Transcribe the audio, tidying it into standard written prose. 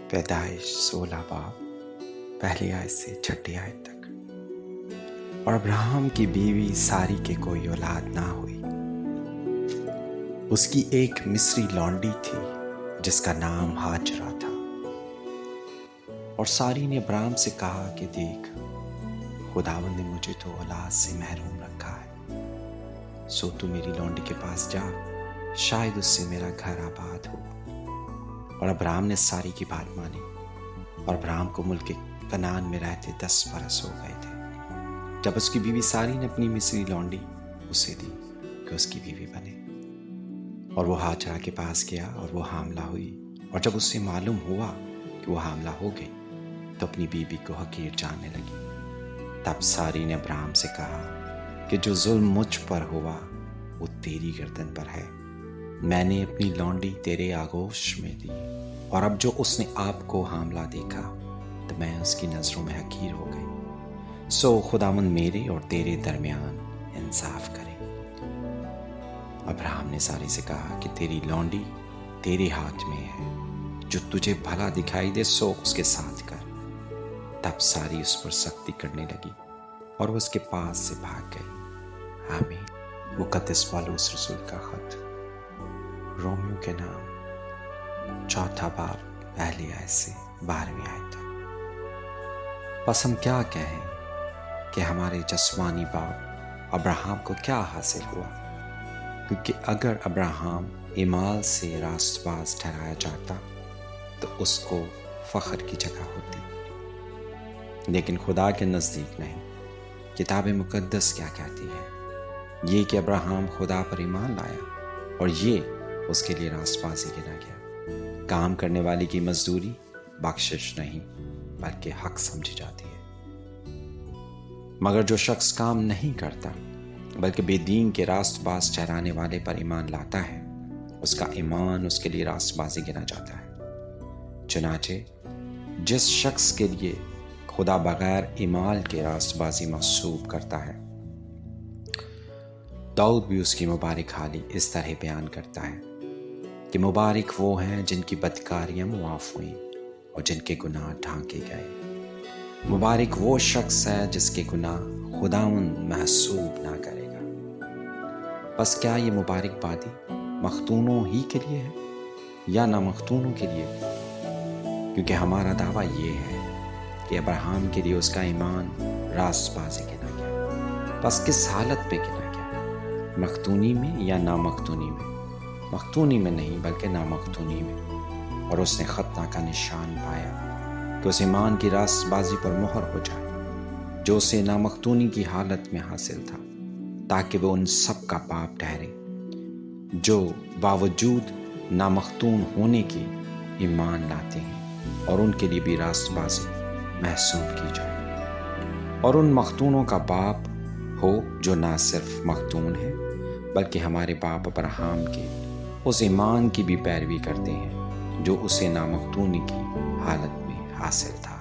پیدائش 16 باب پہلی آیت سے 6 آیت تک۔ اور ابراہم کی بیوی ساری کے کوئی اولاد نہ ہوئی۔ اس کی ایک مصری لونڈی تھی جس کا نام ہاجرہ تھا۔ اور ساری نے ابراہم سے کہا کہ دیکھ، خداوند نے مجھے تو اولاد سے محروم رکھا ہے، سو تو میری لونڈی کے پاس جا، شاید اس سے میرا گھر آباد ہو۔ اور ابراہم نے ساری کی بات مانی۔ اور ابراہم کو ملک کنعان میں رہتے 10 برس ہو گئے تھے جب اس کی بیوی ساری نے اپنی مصری لونڈی اسے دی کہ اس کی بیوی بنے۔ اور وہ ہاجرہ کے پاس گیا اور وہ حاملہ ہوئی۔ اور جب اس سے معلوم ہوا کہ وہ حاملہ ہو گئی تو اپنی بیوی کو حقیر جاننے لگی۔ تب ساری نے ابراہم سے کہا کہ جو ظلم مجھ پر ہوا وہ تیری گردن پر ہے۔ میں نے اپنی لونڈی تیرے آغوش میں دی، اور اب جو اس نے آپ کو حاملہ دیکھا تو میں اس کی نظروں میں حقیر ہو گئی۔ سو خداوند میرے اور تیرے درمیان انصاف کرے۔ ابراہم نے ساری سے کہا کہ تیری لونڈی تیرے ہاتھ میں ہے، جو تجھے بھلا دکھائی دے سو اس کے ساتھ کر۔ تب ساری اس پر سختی کرنے لگی اور وہ اس کے پاس سے بھاگ گئی۔ آمین۔ مقدس پالوس رسول کا خط رومیو کے نام 4 باب پہلی آیت سے 12 آیت تک۔ پس ہم کیا کہیں کہ ہمارے جسمانی باپ ابراہم کو کیا حاصل ہوا؟ کیونکہ اگر ابراہم اعمال سے راست باز ٹھہرایا جاتا تو اس کو فخر کی جگہ ہوتی، لیکن خدا کے نزدیک نہیں۔ کتاب مقدس کیا کہتی ہے؟ یہ کہ ابراہم خدا پر ایمان لایا اور یہ اس کے لیے راست بازی گنا گیا۔ کام کرنے والے کی مزدوری بخشش نہیں بلکہ حق سمجھی جاتی ہے۔ مگر جو شخص کام نہیں کرتا بلکہ بے دین کے راست باز ٹھہرانے والے پر ایمان لاتا ہے، اس کا ایمان اس کے لیے راست بازی گنا جاتا ہے۔ چنانچہ جس شخص کے لیے خدا بغیر ایمان کے راست بازی محسوب کرتا ہے، داؤد بھی اس کی مبارک حالی اس طرح بیان کرتا ہے کہ مبارک وہ ہیں جن کی بدکاریاں معاف ہوئیں اور جن کے گناہ ڈھانکے گئے۔ مبارک وہ شخص ہے جس کے گناہ خداوند محسوب نہ کرے گا۔ بس کیا یہ مبارک بادی مختونوں ہی کے لیے ہے یا نامختونوں کے لیے؟ کیونکہ ہمارا دعویٰ یہ ہے کہ ابراہم کے لیے اس کا ایمان راست بازی گنا گیا۔ بس کس حالت پہ گنا گیا؟ مختونی میں یا نامختونی میں؟ مختونی میں نہیں بلکہ نامختونی میں۔ اور اس نے ختنہ کا نشان پایا کہ اس ایمان کی راست بازی پر مہر ہو جائے جو اسے نامختونی کی حالت میں حاصل تھا، تاکہ وہ ان سب کا باپ ٹھہرے جو باوجود نامختون ہونے کے ایمان لاتے ہیں، اور ان کے لیے بھی راست بازی محسوب کی جائے۔ اور ان مختونوں کا باپ ہو جو نہ صرف مختون ہے بلکہ ہمارے باپ ابراہم کے اس ایمان کی بھی پیروی کرتے ہیں جو اسے نامختونی کی حالت میں حاصل تھا۔